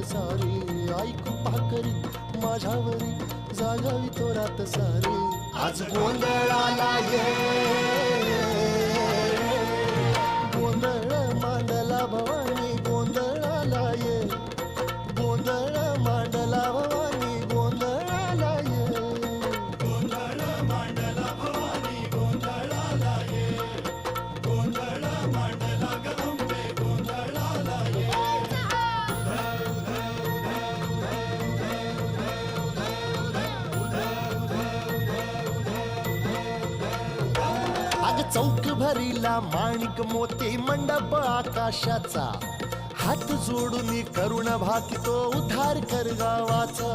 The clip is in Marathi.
सारी ऐकू पाकरी माझ्यावरी जागावी तो रात सारी आज गोंधळाला ये गोंधळ मांडला भवानी गोंधळाला ये गोंधळ मांडला भवानी गोंधळाला ये गोंधळ मांडला भवानी गोंधळाला ये गोंधळ मांडला गंबे गोंधळाला ये अग चौक भरीला माणिक मोती मंडप आकाशाचा हात जोडून करुण भाकितो उद्धार कर गावाचा